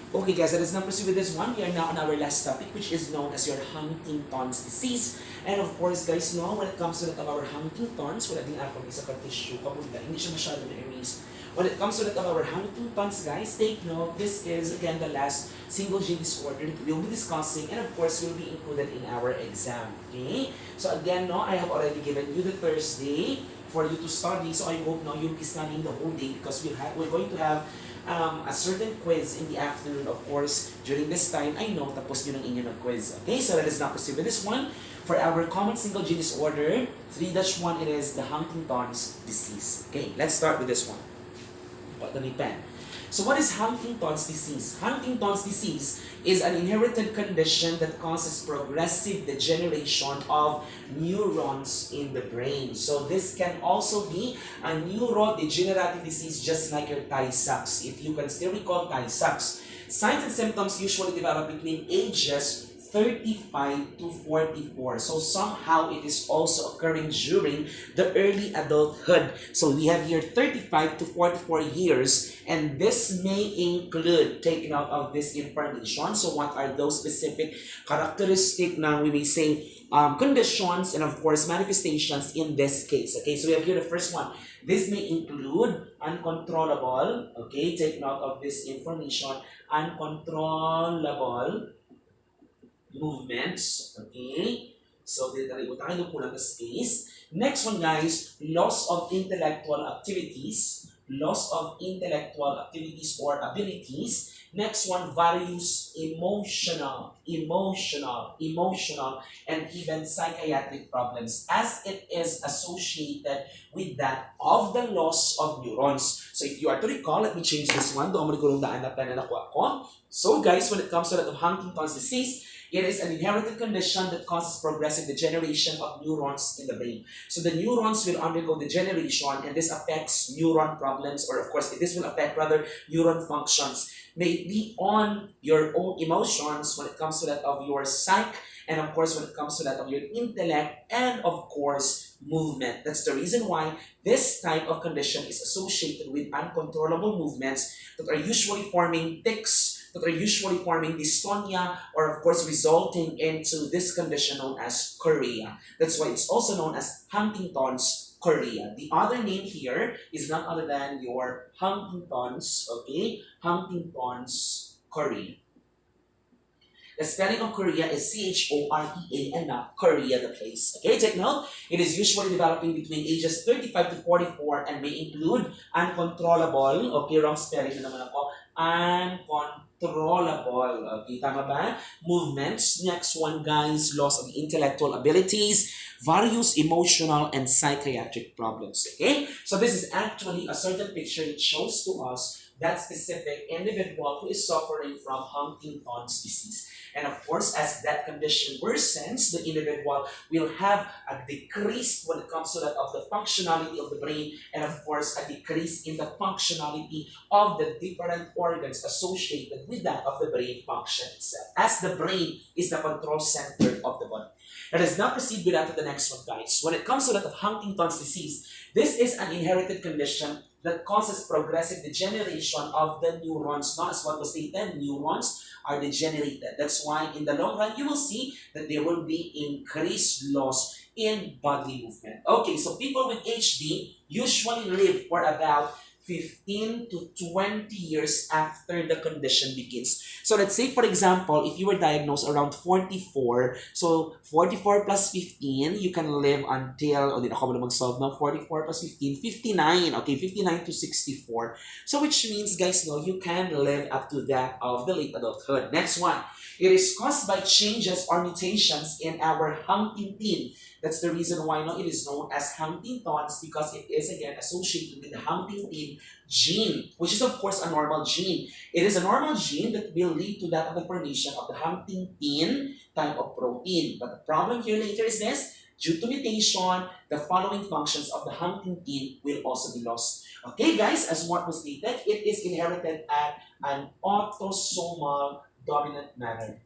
Okay guys, let us now proceed with this one. We are now on our last topic, which is known as your Huntington's disease. And of course guys, no, when it comes to that of our Huntington's, wala din ako isa ka tissue, kabunda, hindi siya masyado na erase. When it comes to that of our Huntington's guys, take note, this is again the last single gene disorder that we'll be discussing and of course will be included in our exam. Okay? So again, no, I have already given you the Thursday for you to study. So I hope no, you'll be studying the whole day because we're going to have a certain quiz in the afternoon, of course, during this time, I know, tapos yun ang inyong quiz. Okay, so let us now proceed with this one. For our common single gene disorder, 3-1, it is the Huntington's disease. Okay, let's start with this one. Put the pen. So what is Huntington's disease? Huntington's disease is an inherited condition that causes progressive degeneration of neurons in the brain. So this can also be a neurodegenerative disease just like your Tay-Sachs. If you can still recall Tay-Sachs, signs and symptoms usually develop between ages 35 to 44. So somehow it is also occurring during the early adulthood. So we have here 35 to 44 years, and this may include, take note of this information. So what are those specific characteristic now we may say conditions and of course manifestations in this case. Okay, so we have here the first one. This may include uncontrollable, okay, take note of this information, uncontrollable movements, okay? So, nalimutan tayo po ng space. Next one, guys, loss of intellectual activities or abilities. Next one, various emotional, and even psychiatric problems as it is associated with that of the loss of neurons. So if you are to recall, let me change this one. Doon mo rin daan na nakuha ko. So guys, when it comes to that of Huntington's disease, it is an inherited condition that causes progressive degeneration of neurons in the brain. So the neurons will undergo degeneration and this affects neuron problems, or of course, this will affect rather neuron functions. May it be on your own emotions when it comes to that of your psyche, and of course when it comes to that of your intellect, and of course movement. That's the reason why this type of condition is associated with uncontrollable movements that are usually forming tics, that are usually forming dystonia, or of course resulting into this condition known as chorea. That's why it's also known as Huntington's chorea. The other name here is not other than your Huntington's, okay? Huntington's chorea. The spelling of chorea is Chorea and not Korea, the place. Okay, take note. It is usually developing between ages 35 to 44 and may include uncontrollable, okay, wrong spelling na naman ako, uncontrollable, okay, tama ba? Movements. Next one, guys, loss of intellectual abilities, various emotional and psychiatric problems, okay? So this is actually a certain picture that shows to us that specific individual who is suffering from Huntington's disease. And of course, as that condition worsens, the individual will have a decrease when it comes to that of the functionality of the brain, and of course, a decrease in the functionality of the different organs associated with that of the brain function itself, as the brain is the control center of the body. Let us now proceed with that to the next one, guys. When it comes to that of Huntington's disease, this is an inherited condition that causes progressive degeneration of the neurons. Not as what was stated, neurons are degenerated. That's why in the long run, you will see that there will be increased loss in bodily movement. Okay, so people with HD usually live for about 15 to 20 years after the condition begins. So let's say, for example, if you were diagnosed around 44, so 44 plus 15, you can live until, o di na ako mo mag-solve na, 44 plus 15, 59, okay, 59 to 64. So which means, guys, no, you can live up to that of the late adulthood. Next one, it is caused by changes or mutations in our Huntington. That's the reason why no, it is known as Huntington's, because it is again associated with the Huntington gene, which is of course a normal gene. It is a normal gene that will lead to that of the formation of the Huntington type of protein. But the problem here later is this: due to mutation, the following functions of the Huntington will also be lost. Okay, guys, as what was stated, it is inherited at an autosomal dominant manner.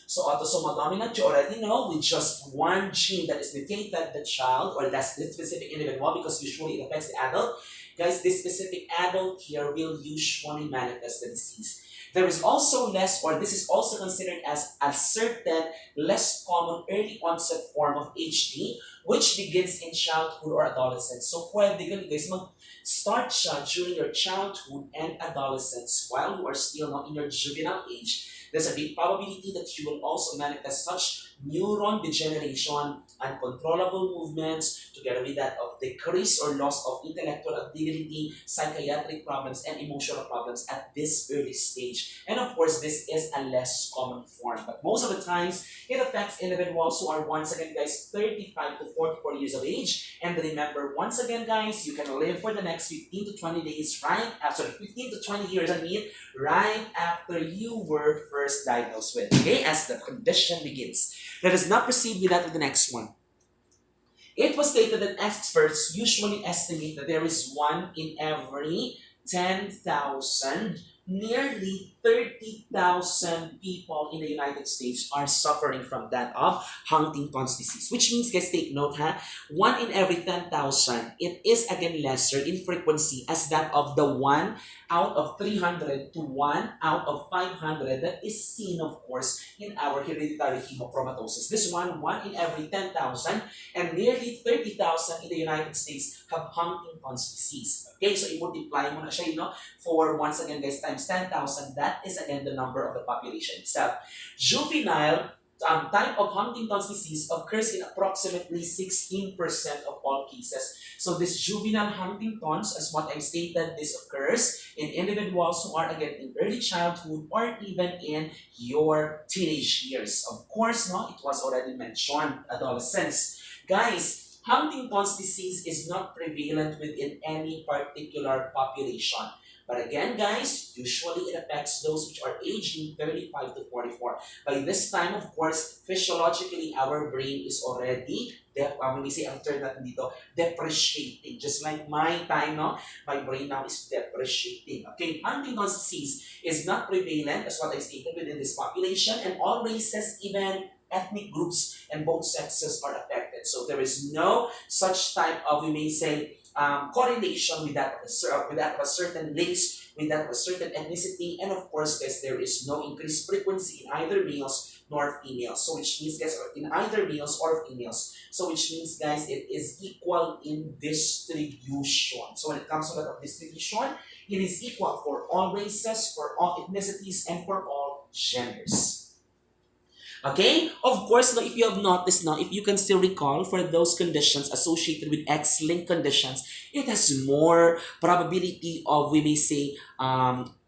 So autosomal dominant, you already know, with just one gene that is mutated, the child or that specific individual, because usually it affects the adult, guys, this specific adult here will usually manifest the disease. There is also less, or this is also considered as a certain less common early onset form of HD, which begins in childhood or adolescence. So pwede ganun guys, mag-start siya during your childhood and adolescence while you are still not in your juvenile age. There's a big probability that you will also manifest such neuron degeneration, uncontrollable movements, together with that of decrease or loss of intellectual ability, psychiatric problems, and emotional problems at this early stage. And of course, this is a less common form. But most of the times, it affects individuals who are, once again, guys, 35 to 44 years of age. And remember, once again, guys, you can live for the next 15 to 20 days, right? 15 to 20 years, right after you were first diagnosed with, okay, as the condition begins. Let us now proceed with that with the next one. It was stated that experts usually estimate that there is one in every 10,000, nearly 30,000 people in the United States are suffering from that of Huntington's disease. Which means, guys, take note, one in every 10,000. It is again lesser in frequency as that of the 1 out of 300 to 1 out of 500 that is seen, of course, in our hereditary hemochromatosis. This one in every 10,000, and nearly 30,000 in the United States have Huntington's disease. Okay, so i-multiply mo na siya, for, once again, guys, times 10,000, that is again the number of the population itself. Juvenile type of Huntington's disease occurs in approximately 16% of all cases. So this juvenile Huntington's, as what I stated, this occurs in individuals who are again in early childhood or even in your teenage years. Of course, it was already mentioned, adolescence. Guys, Huntington's disease is not prevalent within any particular population. But again, guys, usually it affects those which are aging 35 to 44. By this time, of course, physiologically, our brain is already, we say ang term natin dito, depreciating. Just like my time, my brain now is depreciating. Okay, Huntington's disease is not prevalent, as what I stated, within this population, and all races, even ethnic groups, and both sexes are affected. So there is no such type of, we may say, correlation with that of a certain race, with that of a certain ethnicity, and of course, guys, there is no increased frequency in either males nor females. So which means, guys, in either males or females. So which means, guys, it is equal in distribution. So when it comes to that of distribution, it is equal for all races, for all ethnicities, and for all genders. Okay? Of course, if you have noticed if you can still recall, for those conditions associated with X-linked conditions, it has more probability of, we may say,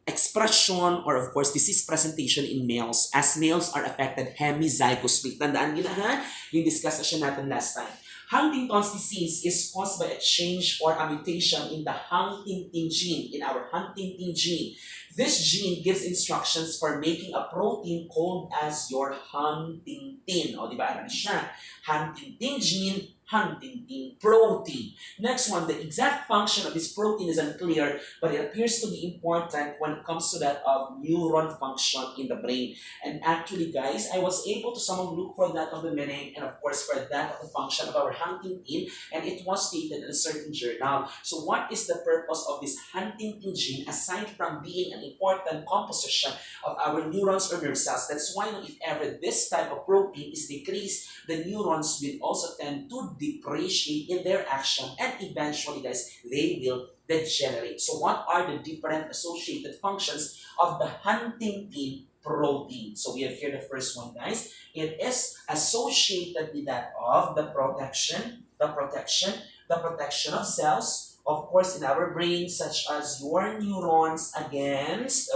expression or of course disease presentation in males, as males are affected hemizygously. Tandaan nyo na yung discussion natin last time. Huntington's disease is caused by a change or a mutation in the Huntington gene, in our Huntington gene. This gene gives instructions for making a protein called as your Huntington. O, di ba? Ano siya? Huntington gene, Huntington protein. Next one, the exact function of this protein is unclear, but it appears to be important when it comes to that of neuron function in the brain. And actually, guys, I was able to somehow look for that of the meaning and of course for that of the function of our Huntington, and it was stated in a certain journal. So what is the purpose of this Huntington gene aside from being an important composition of our neurons or nerve cells? That's why if ever this type of protein is decreased, the neurons will also tend to depreciate in their action, and eventually, guys, they will degenerate. So what are the different associated functions of the Huntington protein? So we have here the first one, guys. It is associated with that of the protection of cells, of course, in our brain, such as your neurons against,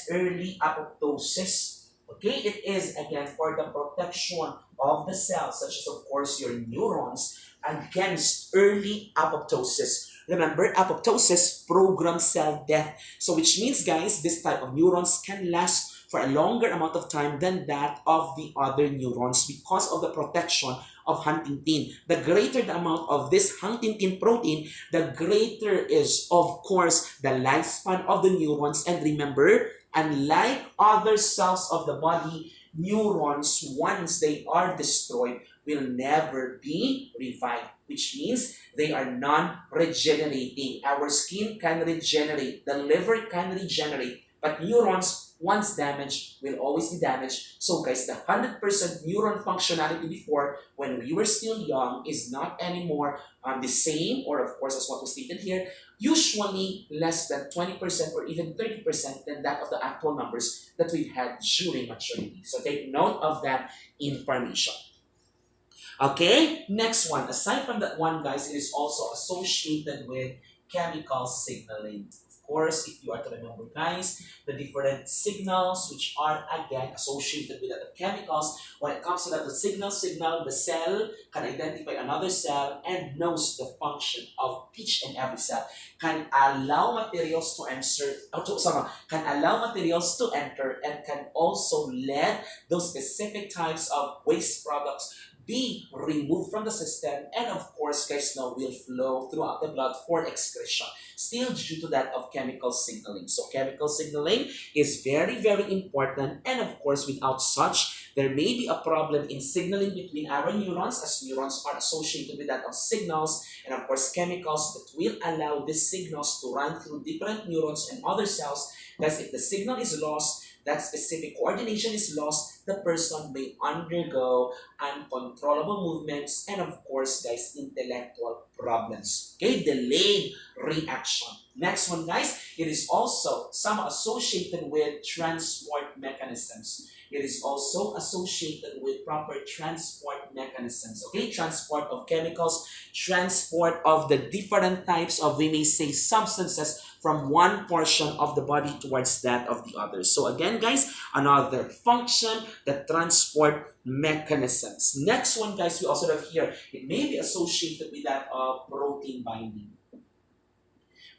early apoptosis. Okay, it is again for the protection of the cells, such as of course your neurons, against early apoptosis. Remember, apoptosis programs cell death. So which means, guys, this type of neurons can last for a longer amount of time than that of the other neurons because of the protection of Huntington. The greater the amount of this Huntington protein, the greater is, of course, the lifespan of the neurons. And remember, unlike other cells of the body, neurons, once they are destroyed, will never be revived, which means they are non-regenerating. Our skin can regenerate, the liver can regenerate, but neurons, once damaged, will always be damaged. So guys, the 100% neuron functionality before, when we were still young, is not anymore the same, or of course, as what was stated here, usually less than 20% or even 30% than that of the actual numbers that we've had during maturity. So take note of that information. Okay, next one. Aside from that one, guys, it is also associated with chemical signaling. Of course, if you are to remember, guys, the different signals which are again associated with other chemicals. When it comes to that, the signal, the cell can identify another cell and knows the function of each and every cell. Can allow materials to can allow materials to enter, and can also let those specific types of waste products be removed from the system, and of course, guys, now will flow throughout the blood for excretion, still due to that of chemical signaling. So chemical signaling is very, very important, and of course, without such, there may be a problem in signaling between our neurons, as neurons are associated with that of signals, and of course, chemicals that will allow these signals to run through different neurons and other cells. Thus, if the signal is lost, that specific coordination is lost, the person may undergo uncontrollable movements, and of course, guys, intellectual problems. Okay, delayed reaction. Next one, guys, it is also some associated with transport mechanisms. It is also associated with proper transport mechanisms. Okay, transport of chemicals, transport of the different types of, we may say, substances from one portion of the body towards that of the other. So again, guys, another function, the transport mechanisms. Next one, guys, we also have here, it may be associated with that of protein binding.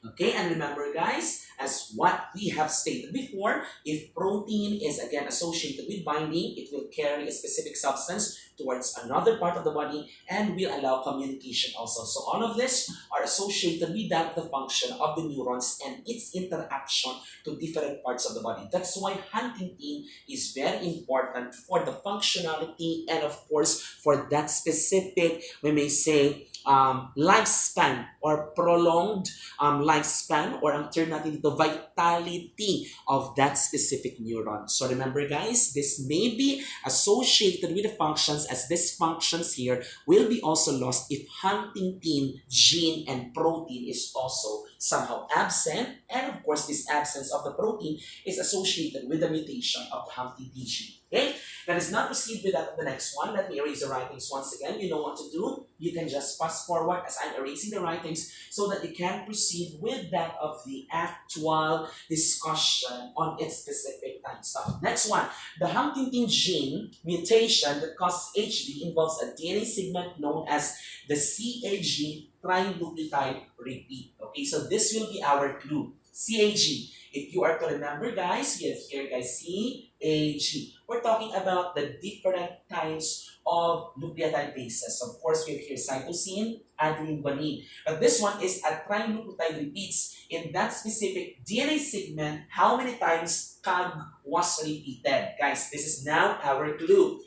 Okay, and remember, guys, as what we have stated before, if protein is again associated with binding, it will carry a specific substance towards another part of the body and will allow communication also. So all of this are associated with that the function of the neurons and its interaction to different parts of the body. That's why Huntington is very important for the functionality and of course for that specific, we may say, lifespan or prolonged lifespan, or alternatively the vitality of that specific neuron. So remember, guys, this may be associated with the functions, as these functions here will be also lost if Huntington gene and protein is also somehow absent, and of course this absence of the protein is associated with the mutation of the Huntington gene. Okay, let us not proceed with that. The next one, let me erase the writings once again. You know what to do. You can just fast forward as I'm erasing the writings so that you can proceed with that of the actual discussion on its specific time stuff. Next one, the Huntington gene mutation that causes HD involves a DNA segment known as the CAG trinucleotide repeat. Okay, so this will be our clue. CAG. If you are to remember, guys, we have here, guys, CAG. We're talking about the different types of nucleotide bases. Of course, we have here cytosine, adenine, guanine. But this one is a trinucleotide repeats. In that specific DNA segment, how many times CAG was repeated? Guys, this is now our clue.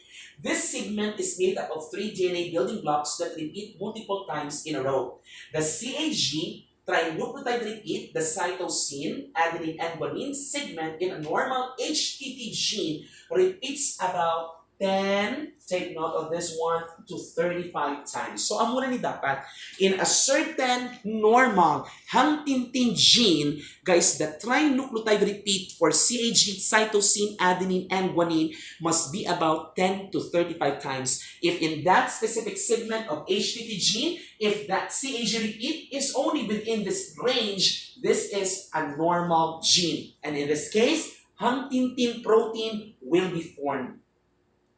This segment is made up of 3 DNA building blocks that repeat multiple times in a row. The CAG trinucleotide repeat, the cytosine, adenine, and guanine segment in a normal HTT gene repeats about 10, take note of this one, to 35 times. So, ang muna ni dapat, in a certain normal Huntington gene, guys, the trinucleotide repeat for CAG, cytosine, adenine, and guanine must be about 10 to 35 times. If in that specific segment of HTT gene, if that CAG repeat is only within this range, this is a normal gene. And in this case, Huntington protein will be formed.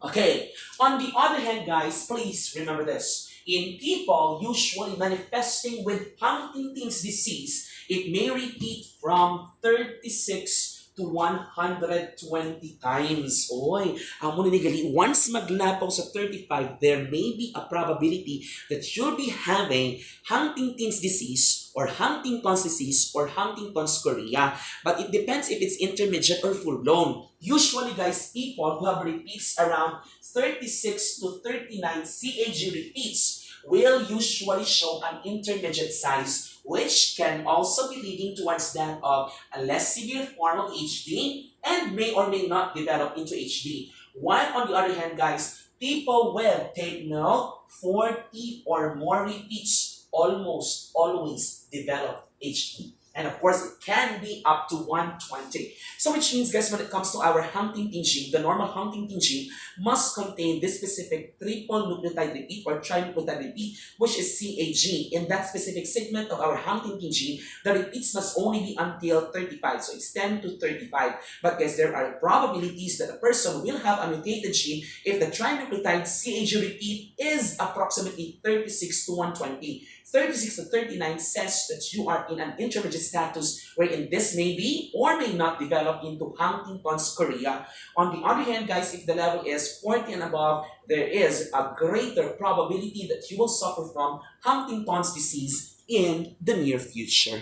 Okay, on the other hand, guys, please remember this. In people usually manifesting with Huntington's disease, it may repeat from 36 to 120 times. Oy, amo ni gali, once maglapaw sa 35, there may be a probability that you'll be having Huntington's disease or Huntington's disease, or Huntington's chorea. But it depends if it's intermediate or full-blown. Usually, guys, people who have repeats around 36 to 39 CAG repeats will usually show an intermediate size, which can also be leading towards that of a less severe form of HD and may or may not develop into HD. While on the other hand, guys, people with, take note, 40 or more repeats almost always develop HD. And of course, it can be up to 120. So which means, guys, when it comes to our Huntington gene, the normal Huntington gene must contain this specific triple nucleotide repeat or trinucleotide repeat, which is CAG. In that specific segment of our Huntington gene, the repeats must only be until 35. So it's 10 to 35. But guys, there are probabilities that a person will have a mutated gene if the trinucleotide CAG repeat is approximately 36 to 120. 36 to 39 says that you are in an intermediate status wherein this may be or may not develop into Huntington's chorea. On the other hand, guys, if the level is 40 and above, there is a greater probability that you will suffer from Huntington's disease in the near future.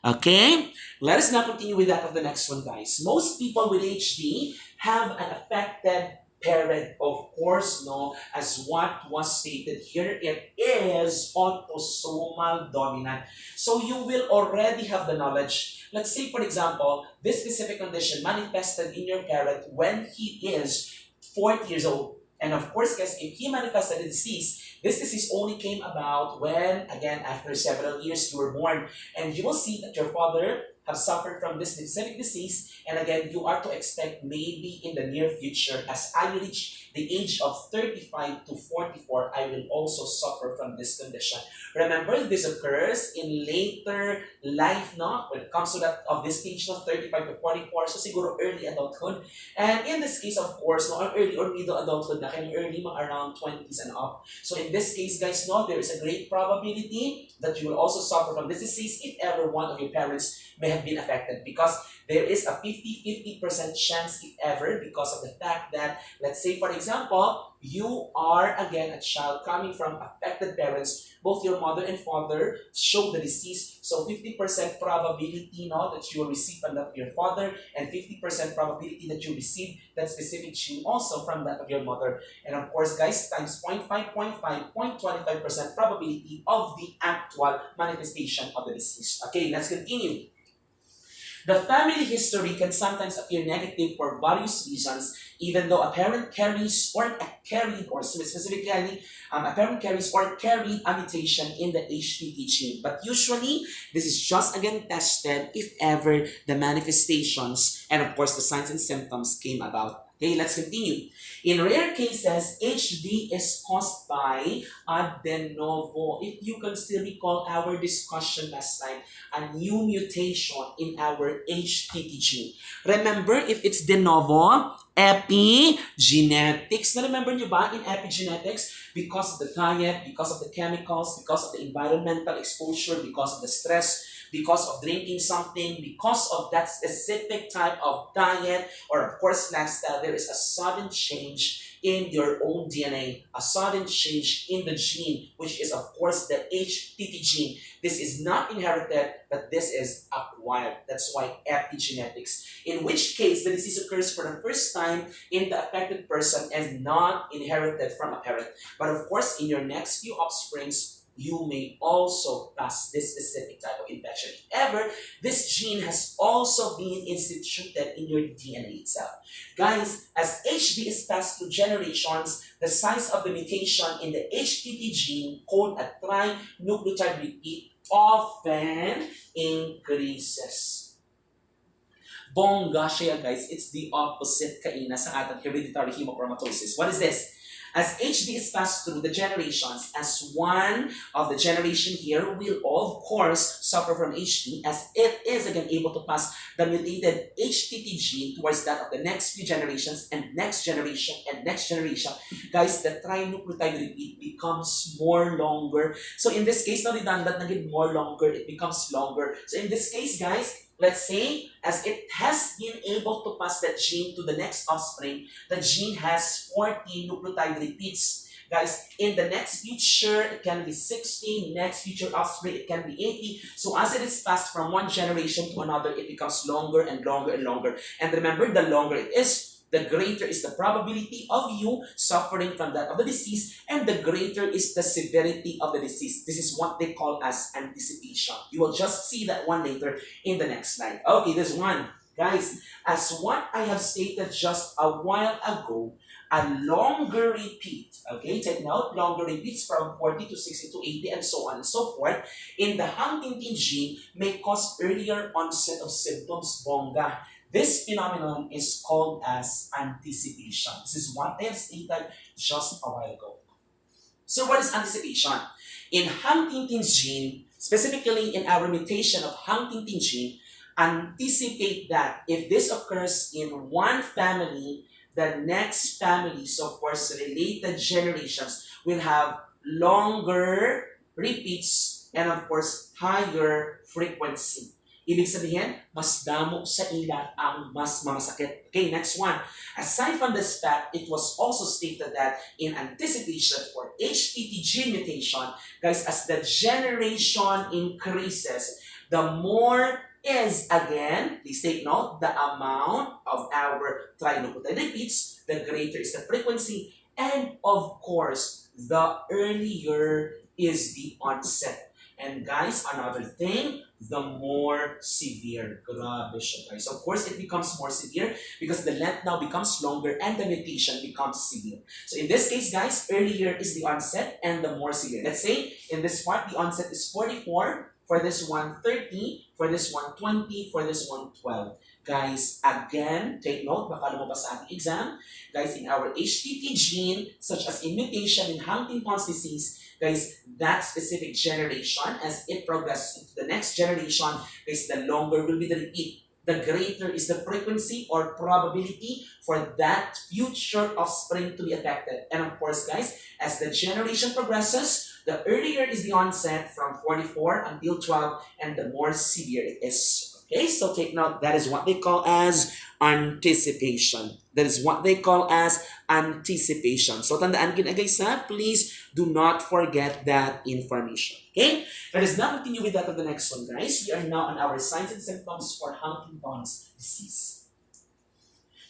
Okay, let us now continue with that of the next one, guys. Most people with HD have an affected parent, of course, no, as what was stated here, it is autosomal dominant. So you will already have the knowledge. Let's say, for example, this specific condition manifested in your parent when he is 40 years old. And of course, guys, if he manifested a disease, this disease only came about when, again, after several years you were born. And you will see that your father have suffered from this specific disease, and again, you are to expect maybe in the near future, as I reach the age of 35 to 44, I will also suffer from this condition. Remember, this occurs in later life, no? When it comes to that of this stage of 35 to 44, so siguro early adulthood. And in this case, of course, no, early or middle adulthood, na kaya early mga around 20s and up. So in this case, guys, no, there is a great probability that you will also suffer from this disease if ever one of your parents may have been affected, because there is a 50% chance if ever, because of the fact that, let's say for example, you are again a child coming from affected parents, both your mother and father show the disease, so 50% probability now that you will receive from that of your father, and 50% probability that you receive that specific gene also from that of your mother. And of course, guys, times 0.25% probability of the actual manifestation of the disease. Okay, let's continue. The family history can sometimes appear negative for various reasons, even though a parent carries or carried, or specifically, a parent carries or carried a mutation in the HTT gene. But usually, this is just again tested if ever the manifestations and of course the signs and symptoms came about. Okay, let's continue. In rare cases, HD is caused by a de novo. If you can still recall our discussion last time, a new mutation in our HTT gene. Remember, if it's de novo, epigenetics. Na remember nyo ba in epigenetics? Because of the diet, because of the chemicals, because of the environmental exposure, because of the stress, because of drinking something, because of that specific type of diet, or of course lifestyle, there is a sudden change in your own DNA, a sudden change in the gene, which is of course the HTT gene. This is not inherited, but this is acquired. That's why epigenetics. In which case, the disease occurs for the first time in the affected person and not inherited from a parent. But of course, in your next few offsprings, you may also pass this specific type of infection. If ever, this gene has also been instituted in your DNA itself. Guys, as HD is passed through generations, the size of the mutation in the HTT gene, called a trinucleotide repeat, often increases. Bongga siya, guys. It's the opposite kaina sa ating hereditary hemochromatosis. What is this? As HD is passed through the generations, as one of the generation here will of course suffer from HD, as it is again able to pass the mutated HTT gene towards that of the next few generations and next generation and next generation. Guys, the trinucleotide repeat becomes more longer. So in this case, not redundant, naging more longer, it becomes longer. So in this case, guys, let's say, as it has been able to pass that gene to the next offspring, the gene has 40 nucleotide repeats. Guys, in the next future, it can be 60, next future offspring, it can be 80. So as it is passed from one generation to another, it becomes longer and longer and longer. And remember, the longer it is, the greater is the probability of you suffering from that of the disease, and the greater is the severity of the disease. This is what they call as anticipation. You will just see that one later in the next slide. Okay, this one. Guys, as what I have stated just a while ago, a longer repeat, okay, take note, longer repeats from 40 to 60 to 80 and so on and so forth, in the Huntington gene may cause earlier onset of symptoms, bongga. This phenomenon is called as anticipation. This is what I have stated just a while ago. So what is anticipation? In Huntington's gene, specifically in our mutation of Huntington gene, anticipate that if this occurs in one family, the next families, of course, related generations will have longer repeats and of course, higher frequency. Ibig sabihin, mas damo sa ila ang mas mamasakit. Okay, next one. Aside from this fact, it was also stated that in anticipation for HTT gene mutation, guys, as the generation increases, the more is, again, please take note, the amount of our trinucleotide repeats, the greater is the frequency, and of course, the earlier is the onset. And guys, another thing, the more severe. Grabe siya, guys. Of course, it becomes more severe because the length now becomes longer and the mutation becomes severe. So in this case, guys, earlier is the onset and the more severe. Let's say in this part, the onset is 44, for this one 30, for this one 20, for this one 12. Guys, again, take note, baka lumabas sa ating exam. Guys, in our HTT gene, such as in mutation in Huntington's disease, guys, that specific generation, as it progresses into the next generation, guys, the longer will be the repeat. The greater is the frequency or probability for that future offspring to be affected. And of course, guys, as the generation progresses, the earlier is the onset from 44 until 12, and the more severe it is. Okay, so take note, that is what they call as anticipation. That is what they call as anticipation. So tandaan gina guys ha, please do not forget that information. Okay, let us now continue with that of the next one, guys. We are now on our signs and symptoms for Huntington's disease.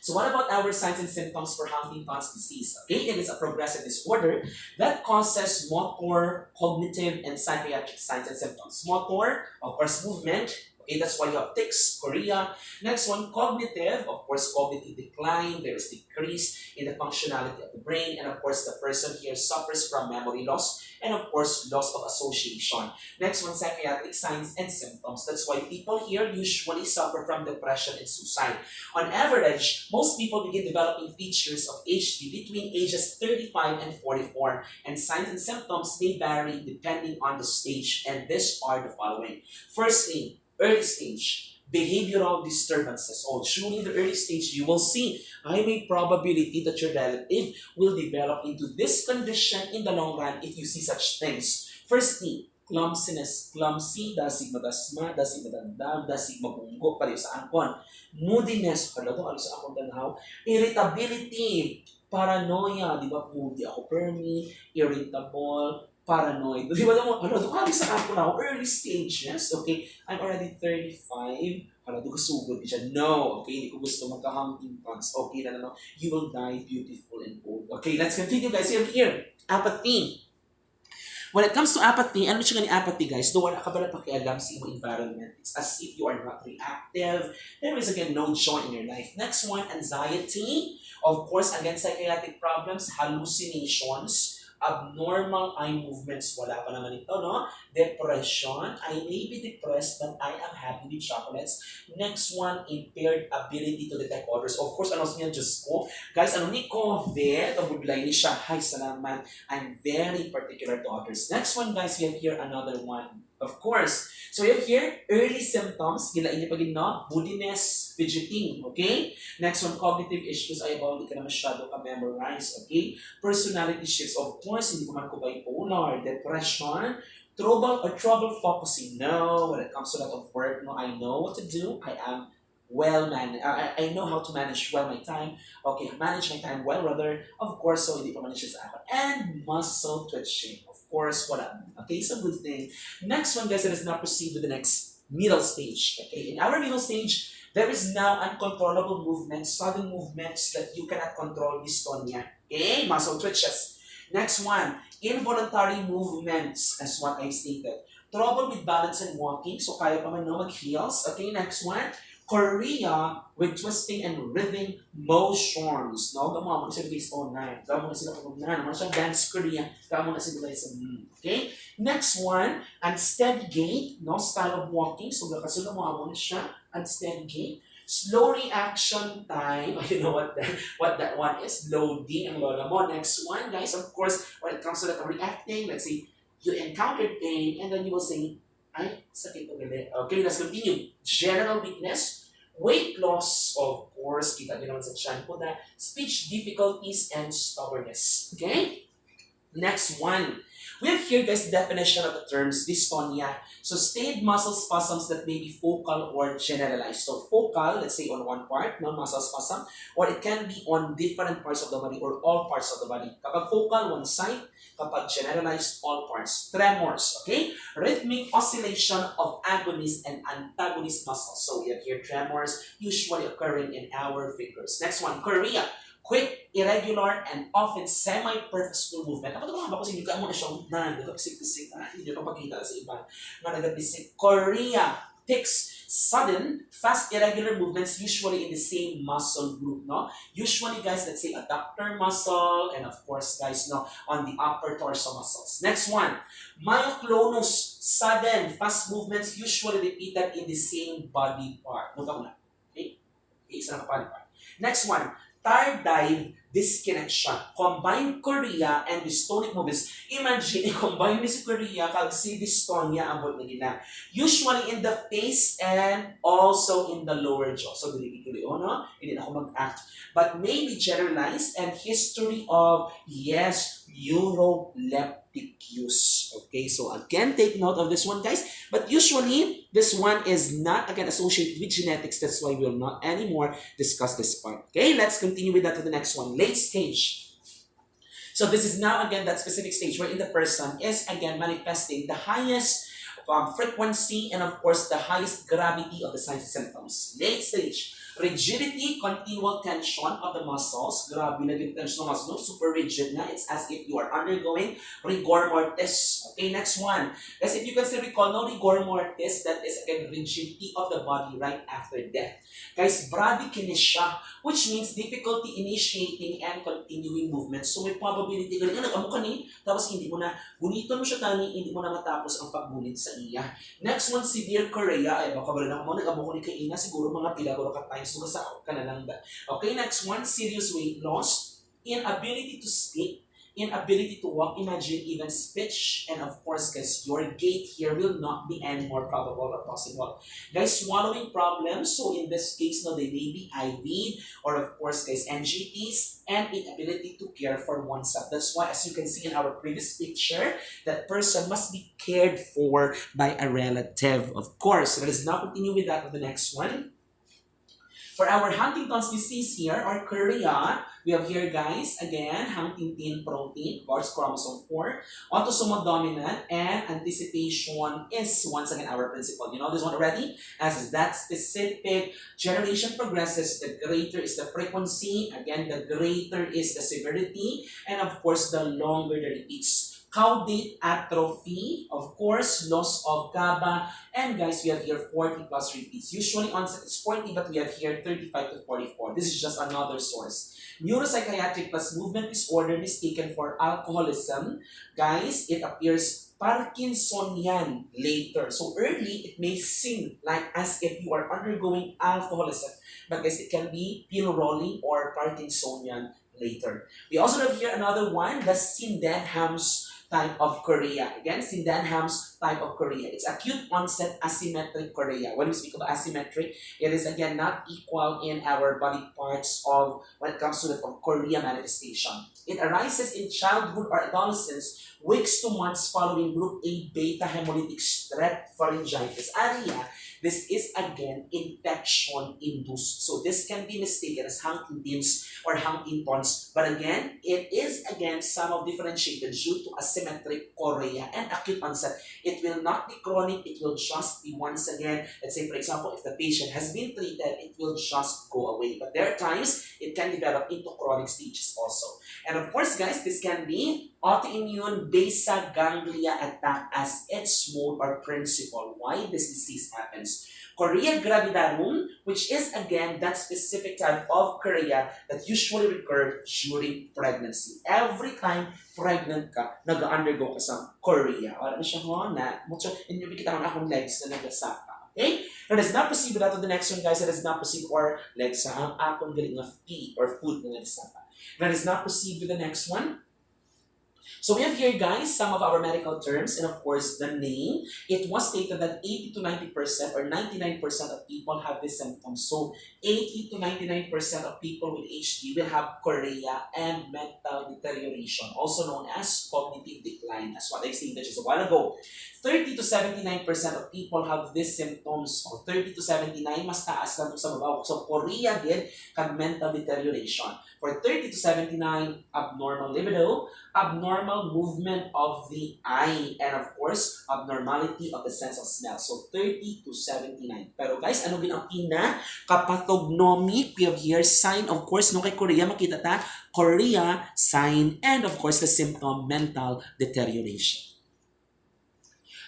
So what about our signs and symptoms for Huntington's disease? Okay, it is a progressive disorder that causes motor, cognitive, and psychiatric signs and symptoms. Motor, of course, movement. Okay, that's why you have tics, chorea. Next one, cognitive. Of course, cognitive decline. There is decrease in the functionality of the brain. And of course, the person here suffers from memory loss. And of course, loss of association. Next one, psychiatric signs and symptoms. That's why people here usually suffer from depression and suicide. On average, most people begin developing features of HD between ages 35 and 44. And signs and symptoms may vary depending on the stage. And these are the following. Firstly, early stage, behavioral disturbances. Oh, during the early stage, you will see high probability that your relative will develop into this condition in the long run if you see such things. Firstly, clumsiness. Clumsy, dasig magasma, dasig madandam, dasig mabunggo, pareho sa angkon. Moodiness, hala to, sa akong tanaw. Irritability, paranoia, di ba, moody ako, permi, irritable, paranoid. Di ba naman, ano, kami sa ako na early stages, okay? I'm already 35. Hala, di ko sugod siya. No, okay? Hindi ko gusto magka-Huntington's. Okay na naman. You will die beautiful and old. Okay, let's continue, guys. Here, apathy. When it comes to apathy, ano siya nga ni apathy, guys? Do wala ka ba na pakialam sa iyong environment? It's as if you are not reactive. There is, again, no joy in your life. Next one, anxiety. Of course, again, psychiatric problems, hallucinations, abnormal eye movements, wala pa naman ito, no? Depression, I may be depressed but I am happy with chocolates. Next one, impaired ability to detect odors. Of course, ano niya, Diyos ko. Guys, ano ni COVID, ang budlay ni siya, hi, salamat. I'm very particular to odors. Next one, guys, we have here another one. Of course. So we have here early symptoms, gilain niyo pagin no, moodiness, fidgeting, okay? Next one, cognitive issues, ay hindi ka na masyado ka-memorize, okay? Personality shifts, of course, hindi ko man ko bipolar, depression, trouble focusing. No, when it comes to a lot of work, no, I know what to do. I am I know how to manage well my time. Okay, manage my time well rather. Of course, so hindi pa manage sa akin. And muscle twitching. Of course, wala. Okay, so good thing. Next one, guys, let us now proceed with the next middle stage. Okay, in our middle stage, there is now uncontrollable movements, sudden movements that you cannot control, dystonia. Okay, muscle twitches. Next one, involuntary movements, as what I stated. Trouble with balance and walking, so kaya pa man no mag-heels. Okay, next one, Korea with twisting and writhing motions. No, gamo mo sila based online. Gamo na sila kung na naman siya dance Korea. Gamo na sila sa okay. Next one, unsteady gait, no style of walking. So kasunod mo amo na siya, unsteady gait. Slow reaction time. You know what that one is? Loading ang lola mo. Next one, guys, of course, when it comes to that reacting, let's say you encountered pain and then you will say, ay, sakit ko gali. Okay, let's continue. General weakness, weight loss, of course, kita nyo naman sa chan po na, speech difficulties and stubbornness. Okay? Next one. We have here, guys, the definition of the terms dystonia. Sustained muscle spasms that may be focal or generalized. So focal, let's say on one part, no muscle spasm, or it can be on different parts of the body or all parts of the body. Kapag focal, one side. Kapag generalized, all parts. Tremors, okay? Rhythmic oscillation of agonist and antagonist muscles. So we have here tremors, usually occurring in our fingers. Next one, chorea. Quick, irregular, and often semi-purposeful movement. Ako ito ba kasi hindi ka mo na siyang nagkakasik-kasik, hindi nyo papakita sa iba. Nagkakasik. Korea, tics, sudden, fast, irregular movements, usually in the same muscle group, no? Usually, guys, let's say adductor muscle, and of course, guys, no, on the upper torso muscles. Next one, myoclonus, sudden, fast movements, usually repeated in the same body part. Nota mo na. Okay? Okay, isa na body part. Next one, tardive disconnection. Combine chorea and dystonic movements. Imagine, i-combine ni si chorea kag si dystonia abot na gina. Usually in the face and also in the lower jaw. So, dili no? Hindi na ako mag-act. But may be generalized and history of, yes, neuroleptic use. Okay, so again, take note of this one, guys. But usually, this one is not, again, associated with genetics. That's why we will not anymore discuss this part. Okay, let's continue with that to the next one. Late stage. So this is now, again, that specific stage wherein the person is, again, manifesting the highest frequency and, of course, the highest gravity of the signs and symptoms. Late stage. Rigidity, continual tension of the muscles. Grabe na yung tension ng muscles. Super rigid na. It's as if you are undergoing rigor mortis. Okay, next one. As if you can still recall, no rigor mortis, that is again rigidity of the body right after death. Guys, bradykinesia, which means difficulty initiating and continuing movement. So may probability ka rin, nag-amo ka ni, tapos hindi mo na, guniton mo siya tani, hindi mo na matapos ang paggunit sa iya. Next one, severe chorea. Ay, baka bala na ako, nag-amo ko ni kay ina, siguro mga pilaguro ka times, so sa ka na lang ba. Okay, next one, serious weight loss, inability to speak, inability to walk, imagine even speech, and of course, guys, your gait here will not be any more probable or possible. Guys, swallowing problems, so in this case, no, they may be IV, or of course, guys, NGTs, and inability to care for oneself. That's why, as you can see in our previous picture, that person must be cared for by a relative, of course. Let us now continue with that on the next one. For our Huntington's disease here, or chorea, we have here, guys, again, Huntington protein, of course, chromosome 4, autosomal dominant, and anticipation is, once again, our principle. You know this one already? As that specific generation progresses, the greater is the frequency, again, the greater is the severity, and of course, the longer the repeats. Caudate atrophy, of course, loss of GABA, and guys, we have here 40 plus repeats. Usually onset is 40, but we have here 35 to 44. This is just another source. Neuropsychiatric plus movement disorder mistaken for alcoholism. Guys, it appears Parkinsonian later. So early, it may seem like as if you are undergoing alcoholism, but guys, it can be pill rolling or Parkinsonian later. We also have here another one, the Sydenham's type of chorea. Again, Sydenham's type of chorea. It's acute onset asymmetric chorea. When we speak of asymmetric, it is again not equal in our body parts of when it comes to the chorea manifestation. It arises in childhood or adolescence, weeks to months following group A beta hemolytic strep pharyngitis. Area, This is again infection induced. So this can be mistaken as Huntington's or Huntington's, but again, it is again somewhat differentiated due to asymmetric chorea and acute onset. It will not be chronic, it will just be once again, let's say for example, if the patient has been treated, it will just go away. But there are times it can develop into chronic stages also. And of course, guys, this can be autoimmune basic ganglia attack as its mode or principle. Why this disease happens? Chorea gravidarum, which is again that specific type of chorea that usually recur during pregnancy. Every time pregnant ka, nag-undergo ka sa chorea. Wala na siya na, inyo kita akong legs na nagasaka. Okay? Now, let's not proceed without the next one, guys. Let us not proceed or legs sa ang akong galing na feet or foot na nagasaka. Let us not proceed with the next one. So we have here, guys, some of our medical terms and of course the name. It was stated that 80 to 90% or 99% of people have this symptom. So 80 to 99% of people with HD will have chorea and mental deterioration, also known as cognitive decline. That's what I stated just a while ago. 30 to 79% of people have these symptoms. So 30 to 79, mas taas lang sa babaw. So chorea din, kag mental deterioration. For 30 to 79, abnormal libido, abnormal movement of the eye, and of course, abnormality of the sense of smell. So 30 to 79. Pero guys, ano din ang pinaka-pathognomic? We have here sign, of course, nung kay chorea, makita ta, chorea, sign, and of course, the symptom, mental deterioration.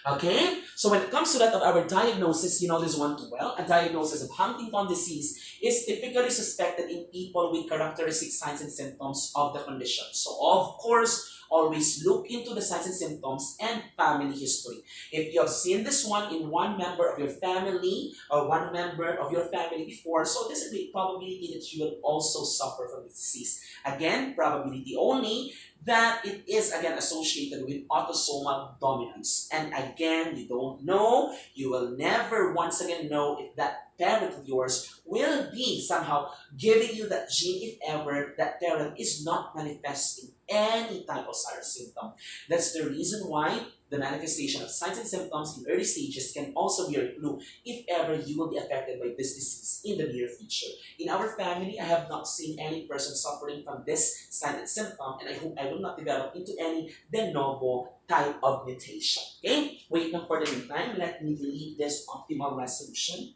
Okay, so when it comes to that of our diagnosis, you know this one too well. A diagnosis of Huntington disease is typically suspected in people with characteristic signs and symptoms of the condition. So of course, always look into the signs and symptoms and family history. If you have seen this one in one member of your family or one member of your family before, so there's a great probability that you will also suffer from this disease. Again, probability only that it is again associated with autosomal dominance. And again, you don't know, you will never once again know if that parent of yours will be somehow giving you that gene if ever that parent is not manifesting any type of symptom. That's the reason why the manifestation of signs and symptoms in early stages can also be a clue if ever you will be affected by this disease in the near future. In our family, I have not seen any person suffering from this sign and symptom, and I hope I will not develop into any de novo type of mutation. Okay? Wait now for the meantime. Let me delete this optimal resolution.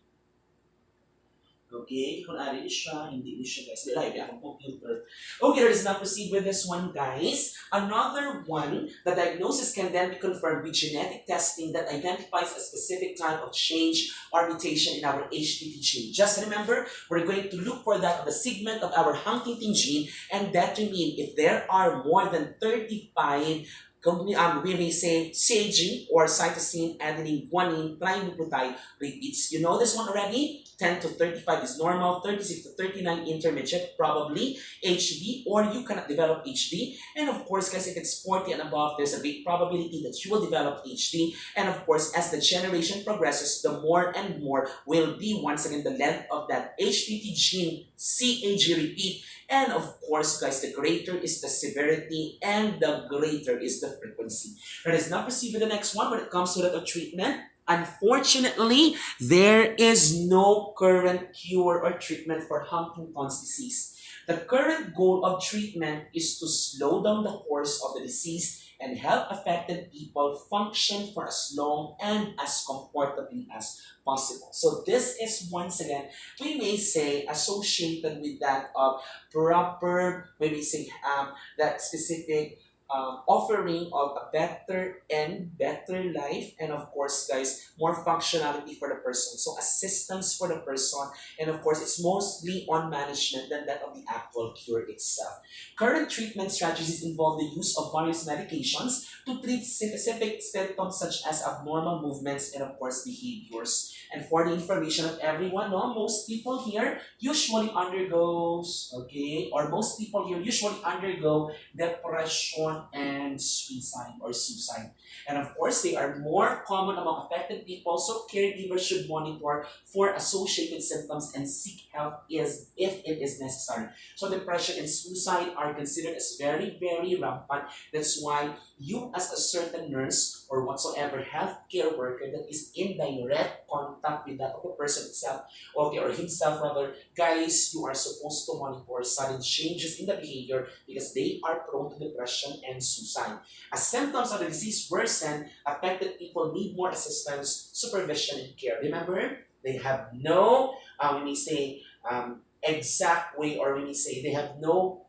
Okay, kung ari siya, hindi siya guys. Dahil akong computer. Okay, let us now proceed with this one, guys. Another one, the diagnosis can then be confirmed with genetic testing that identifies a specific type of change or mutation in our HTT gene. Just remember, we're going to look for that on the segment of our Huntington gene and determine if there are more than 35 we may say CSA-G or cytosine adenine guanine trinucleotide repeats. You know this one already? 10 to 35 is normal, 36 to 39 intermediate, probably HD, or you cannot develop HD. And of course, guys, if it's 40 and above, there's a big probability that you will develop HD. And of course, as the generation progresses, the more and more will be once again the length of that HTT gene CSA-G repeat. And of course, guys, the greater is the severity and the greater is the frequency. Let us now proceed with the next one when it comes to the treatment. Unfortunately, there is no current cure or treatment for Huntington's disease. The current goal of treatment is to slow down the course of the disease and help affected people function for as long and as comfortably as possible. So this is once again, we may say, associated with that of proper, maybe say that specific offering of a better and better life, and of course, guys, more functionality for the person. So assistance for the person, and of course, it's mostly on management than that of the actual cure itself. Current treatment strategies involve the use of various medications to treat specific symptoms such as abnormal movements and of course behaviors. And for the information of everyone, no, most people here usually undergoes, okay, or most people here usually undergo depression and suicide. And of course, they are more common among affected people, so caregivers should monitor for associated symptoms and seek help if it is necessary. So depression and suicide are considered as very, very rampant. That's why you as a certain nurse or whatsoever healthcare worker that is in direct contact with that of the person itself, okay, or himself rather, guys, you are supposed to monitor sudden changes in the behavior because they are prone to depression and suicide. As symptoms of the disease worsen, affected people need more assistance, supervision, and care. Remember, they have no, when we say, exact way, or when we say they have no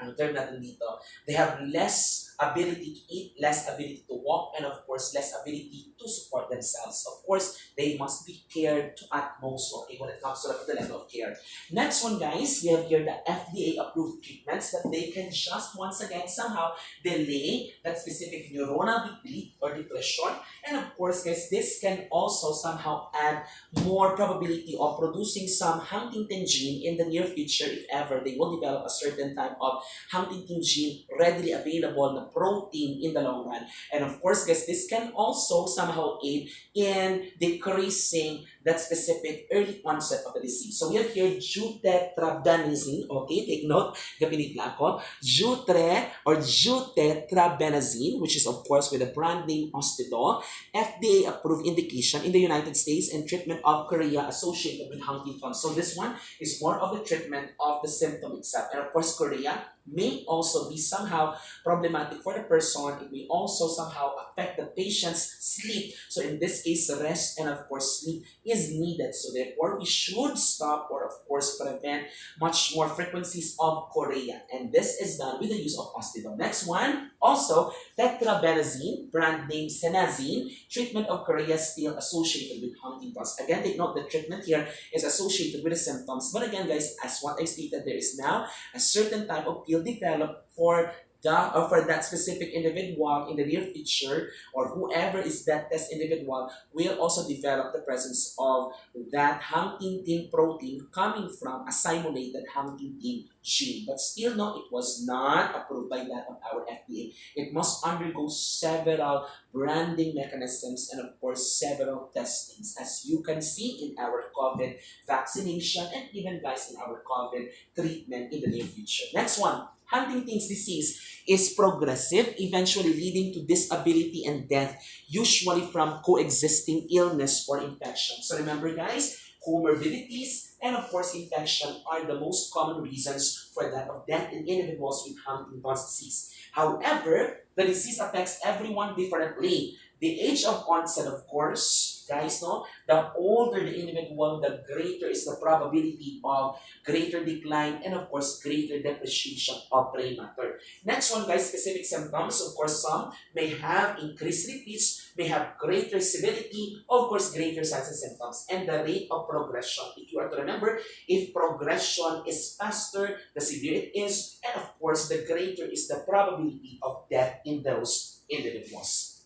ang term natin dito, they have less ability to eat, less ability to walk, and of course, less ability to support themselves. Of course, they must be cared to utmost, okay, when it comes to the level of care. Next one, guys, we have here the FDA-approved treatments that they can just, once again, somehow delay that specific neuronal deplete or depression. And of course, guys, this can also somehow add more probability of producing some Huntington gene in the near future if ever they will develop a certain type of Huntington gene readily available na protein in the long run. And of course, guys, this can also somehow aid in decreasing that specific early onset of the disease. So we have here jutetrabenazine. Okay, take note. Gapinit na ako. Jutetrabenazine, which is of course with the brand name Austedo, FDA-approved indication in the United States and treatment of chorea associated with Huntington. So this one is more of the treatment of the symptom itself. And of course, chorea may also be somehow problematic for the person. It may also somehow affect the patient's sleep. So in this case, rest and of course sleep is needed. So therefore, we should stop or of course prevent much more frequencies of chorea. And this is done with the use of Austedo. Next one, also tetrabenazine, brand name Senazine, treatment of chorea still associated with Huntington's. Again, take note the treatment here is associated with the symptoms. But again, guys, as what I stated, there is now a certain type of pill developed for for that specific individual in the near future, or whoever is that test individual will also develop the presence of that Huntington protein coming from a simulated Huntington gene. But still, no, it was not approved by that of our FDA. It must undergo several branding mechanisms and of course several testings, as you can see in our COVID vaccination and even guys in our COVID treatment in the near future. Next one, Huntington's disease is progressive, eventually leading to disability and death, usually from coexisting illness or infection. So remember, guys, comorbidities and of course infection are the most common reasons for that of death in individuals with Huntington's disease. However, the disease affects everyone differently. The age of onset, of course, guys, no, the older the individual, the greater is the probability of greater decline and of course greater depreciation of brain matter. Next one, guys, specific symptoms. Of course, some may have increased repeats, may have greater severity, of course, greater signs and symptoms, and the rate of progression. If you are to remember, if progression is faster, the severe it is, and of course, the greater is the probability of death in those individuals.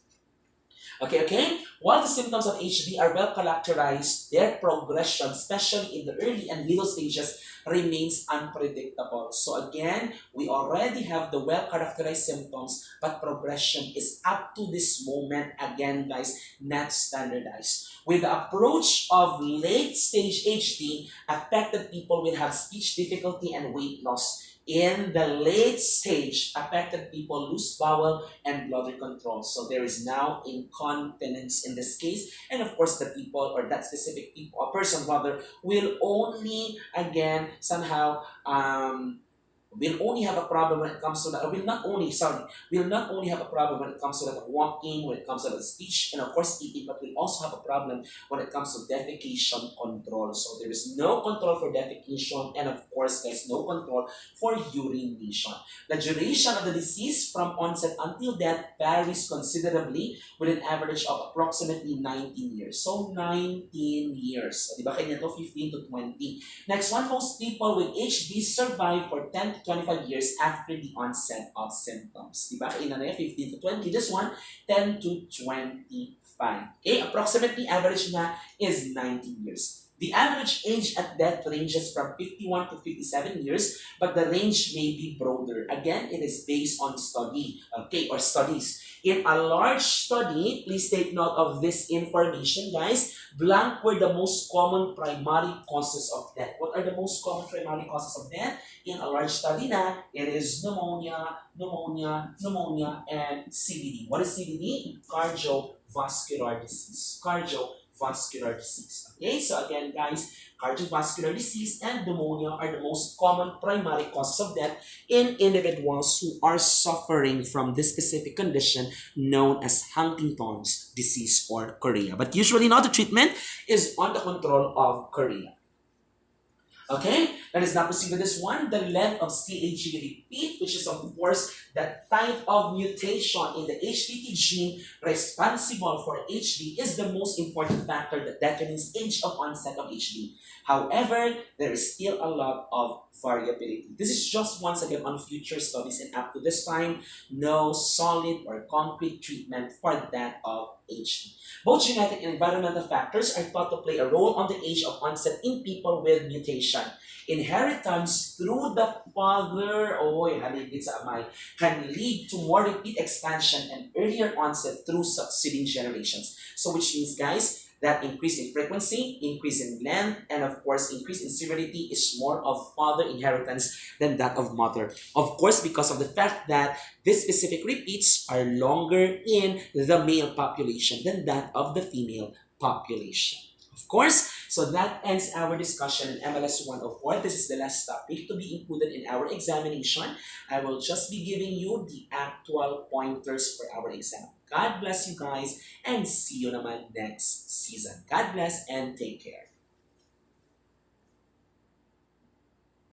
Okay. While the symptoms of HD are well characterized, their progression, especially in the early and middle stages, remains unpredictable. So again, we already have the well characterized symptoms, but progression is up to this moment, again, guys, not standardized. With the approach of late stage HD, affected people will have speech difficulty and weight loss. In the late stage, affected people lose bowel and bladder control. So there is now incontinence in this case. And of course, the people or that specific people, or person rather, will only, again, somehow, will only have a problem when it comes to that, or will not only have a problem when it comes to that walking, when it comes to the speech, and of course eating, but will also have a problem when it comes to defecation control. So there is no control for defecation, and of course there's no control for urination. The duration of the disease from onset until death varies considerably with an average of approximately 19 years. So 19 years. Di ba kanya to 15 to 20. Next one, most people with HD survive for 10 to 25 years after the onset of symptoms. Diba? Kaya na 15 to 20. This one, 10 to 25. Okay? Approximately average na is 19 years. The average age at death ranges from 51 to 57 years, but the range may be broader. Again, it is based on study, okay, or studies. In a large study, please take note of this information, guys. Blank were the most common primary causes of death. What are the most common primary causes of death? In a large study na, it is pneumonia, and CVD. What is CVD? Cardiovascular disease. Cardiovascular disease. Okay, so again, guys, cardiovascular disease and pneumonia are the most common primary causes of death in individuals who are suffering from this specific condition known as Huntington's disease or chorea. But usually not the treatment is on the control of chorea. Okay, let us now proceed with this one. The length of CAG repeat, which is of course the type of mutation in the HTT gene responsible for HD, is the most important factor that determines age of onset of HD. However, there is still a lot of variability. This is just once again on future studies, and up to this time, no solid or concrete treatment for that of HD. Both genetic and environmental factors are thought to play a role on the age of onset in people with mutation. Inheritance through the father, can lead to more repeat expansion and earlier onset through succeeding generations. So which means, guys, that increase in frequency, increase in length, and of course, increase in severity is more of father inheritance than that of mother. Of course, because of the fact that these specific repeats are longer in the male population than that of the female population. Of course, so that ends our discussion in MLS 104. This is the last topic to be included in our examination. I will just be giving you the actual pointers for our exam. God bless you guys and see you naman next season. God bless and take care.